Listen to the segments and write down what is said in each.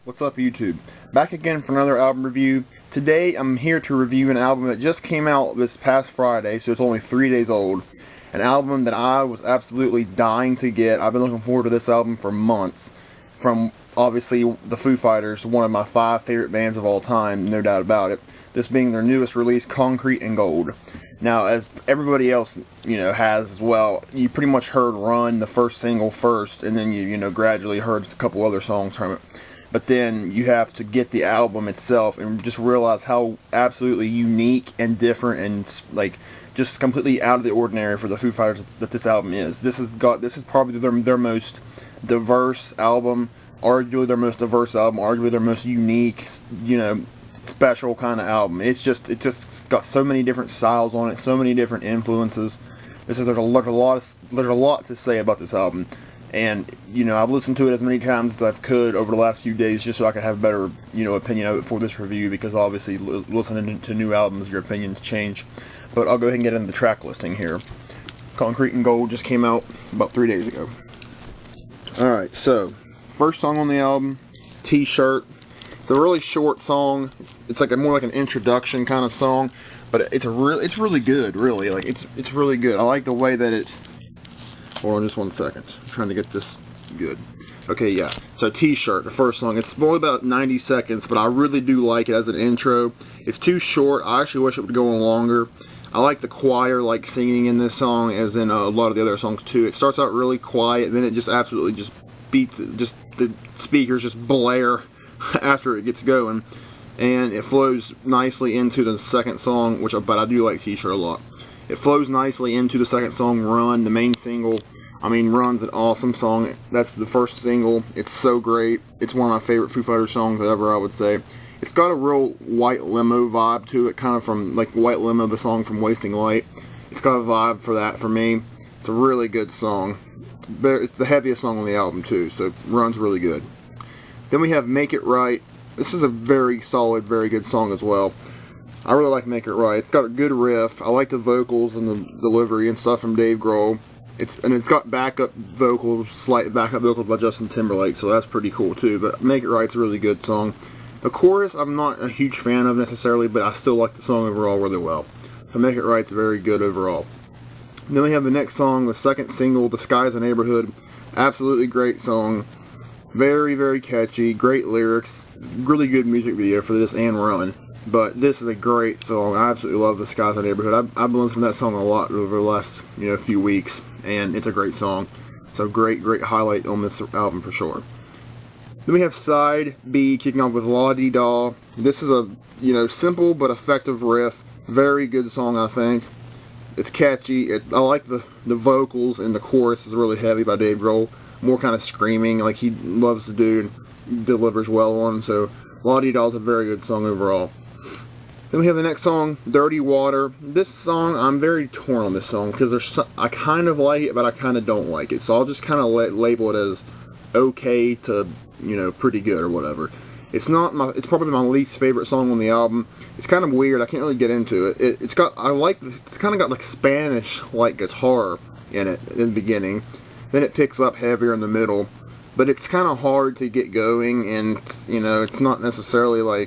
What's up, YouTube? Back again for another album review. Today I'm here to review an album that just came out this past Friday, so it's only 3 days old. An album that I was absolutely dying to get. I've been looking forward to this album for months. From, obviously, the Foo Fighters, one of my 5 favorite bands of all time, no doubt about it. This being their newest release, Concrete and Gold. Now, as everybody else, has as well, you pretty much heard Run, the first single, first, and then you gradually heard a couple other songs from it. But then you have to get the album itself and just realize how absolutely unique and different and just completely out of the ordinary for the Foo Fighters that this album is. This is probably their most diverse album, arguably their most diverse album, arguably their most unique, special kind of album. It's just got so many different styles on it, so many different influences. There's a lot to say about this album. And, I've listened to it as many times as I could over the last few days just so I could have a better, opinion of it for this review, because obviously listening to new albums, your opinions change. But I'll go ahead and get into the track listing here. Concrete and Gold just came out about 3 days ago. Alright, so, first song on the album, T-Shirt. It's a really short song. It's more like an introduction kind of song, but it's really good, really. It's really good. I like the way that it... Hold on just 1 second. I'm trying to get this good. Okay, yeah. So T-Shirt, the first song. It's only about 90 seconds, but I really do like it as an intro. It's too short. I actually wish it would go on longer. I like the choir singing in this song, as in a lot of the other songs too. It starts out really quiet, then it just absolutely just beats it. Just the speakers just blare after it gets going, and it flows nicely into the second song, but I do like T-Shirt a lot. It flows nicely into the second song, Run, the main single. I mean, Run's an awesome song. That's the first single. It's so great. It's one of my favorite Foo Fighters songs ever, I would say. It's got a real White Limo vibe to it, kind of from White Limo, the song from Wasting Light. It's got a vibe for that for me. It's a really good song. It's the heaviest song on the album too, so Run's really good. Then we have Make It Right. This is a very solid, very good song as well. I really like Make It Right. It's got a good riff. I like the vocals and the delivery and stuff from Dave Grohl. It's got slight backup vocals by Justin Timberlake, so that's pretty cool too. But Make It Right's a really good song. The chorus I'm not a huge fan of necessarily, but I still like the song overall really well. So Make It Right's very good overall. Then we have the next song, the second single, The Sky's a Neighborhood. Absolutely great song. Very, very catchy. Great lyrics. Really good music video for this and Run. But this is a great song. I absolutely love The Sky's a Neighborhood. I've been listening to that song a lot over the last few weeks, and it's a great song. So great highlight on this album for sure. Then we have Side B kicking off with La Di Da. This is a simple but effective riff. Very good song, I think. It's catchy. I like the vocals, and the chorus is really heavy by Dave Grohl. More kind of screaming like he loves to do and delivers well on. So La Di Da is a very good song overall. Then we have the next song, Dirty Water. This song, I'm very torn on this song, because I kind of like it, but I kind of don't like it. So I'll just kind of label it as okay to, pretty good or whatever. It's probably my least favorite song on the album. It's kind of weird. I can't really get into it. It's kind of got Spanish guitar in it in the beginning. Then it picks up heavier in the middle. But it's kind of hard to get going, and it's not necessarily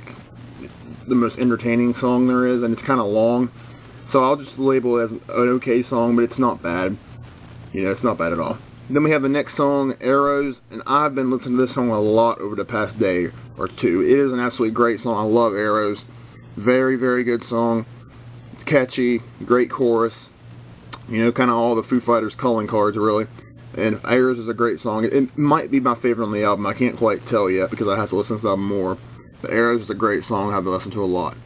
the most entertaining song there is, and it's kind of long. So I'll just label it as an okay song, but it's not bad. It's not bad at all. Then we have the next song, Arrows, and I've been listening to this song a lot over the past day or two. It is an absolutely great song. I love Arrows. Very, very good song. It's catchy, great chorus. Kind of all the Foo Fighters calling cards, really. And Arrows is a great song. It might be my favorite on the album. I can't quite tell yet because I have to listen to this album more. But Arrows is a great song I've been listening to a lot.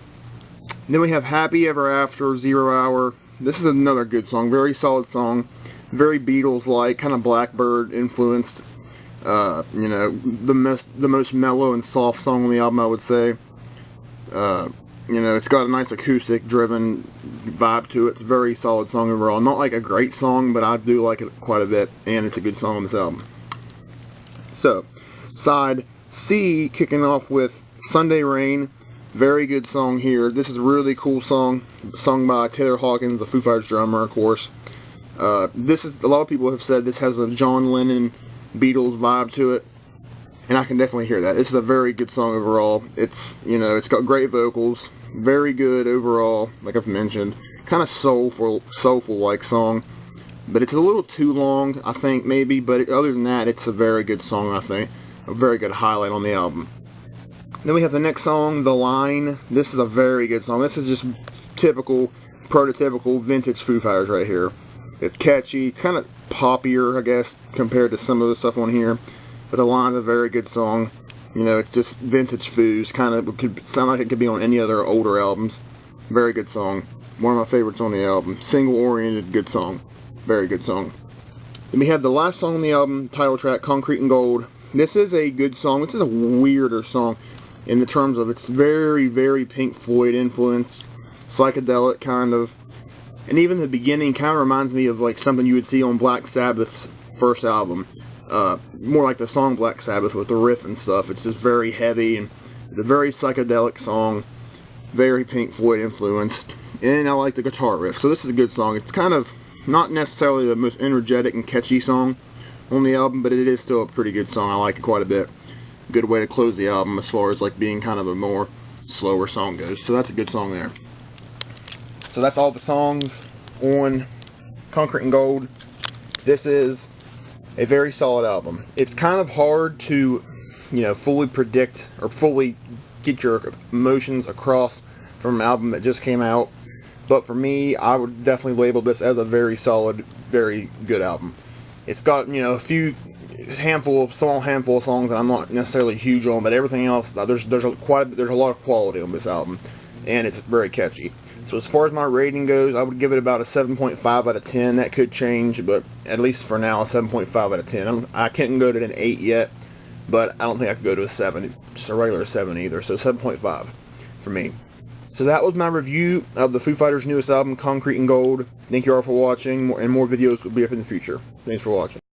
Then we have Happy Ever After, 0 Hour. This is another good song. Very solid song. Very Beatles-like, kind of Blackbird influenced. The most mellow and soft song on the album, I would say. It's got a nice acoustic-driven vibe to it. It's a very solid song overall. Not a great song, but I do like it quite a bit, and it's a good song on this album. So, Side C kicking off with Sunday Rain. Very good song here. This is a really cool song, sung by Taylor Hawkins, the Foo Fighters drummer, of course. A lot of people have said this has a John Lennon Beatles vibe to it. and I can definitely hear that. This is a very good song overall. It's, you know, it's got great vocals, very good overall, like I've mentioned. Kind of soulful like song, but it's a little too long, I think, maybe, but other than that, it's a very good song, I think. A very good highlight on the album. Then we have the next song, The Line. This is a very good song. This is just typical, prototypical vintage Foo Fighters right here. It's catchy, kind of poppier, I guess, compared to some of the stuff on here. But The Line is a very good song. You know, it's just vintage Foos. Kind of could sound like it could be on any other older albums. Very good song. One of my favorites on the album. Single-oriented, good song. Very good song. Then we have the last song on the album, title track, Concrete and Gold. This is a good song. This is a weirder song in the terms of it's very, very Pink Floyd influenced, psychedelic kind of. And even the beginning kind of reminds me of like something you would see on Black Sabbath's first album. More like the song Black Sabbath with the riff and stuff. It's just very heavy, and it's a very psychedelic song, very Pink Floyd influenced, and I like the guitar riff. So this is a good song. It's kind of not necessarily the most energetic and catchy song on the album, but it is still a pretty good song. I like it quite a bit. Good way to close the album as far as like being kind of a more slower song goes. So that's a good song there. So that's all the songs on Concrete and Gold. This is a very solid album. It's kind of hard to, you know, fully predict or fully get your emotions across from an album that just came out. But for me, I would definitely label this as a very solid, very good album. It's got, you know, a small handful of songs that I'm not necessarily huge on, but everything else, there's a lot of quality on this album, and it's very catchy. So as far as my rating goes, I would give it about a 7.5 out of 10. That could change, but at least for now, a 7.5 out of 10. I can't go to an 8 yet, but I don't think I could go to a 7, just a regular 7 either. So 7.5 for me. So that was my review of the Foo Fighters' newest album, Concrete and Gold. Thank you all for watching, and more videos will be up in the future. Thanks for watching.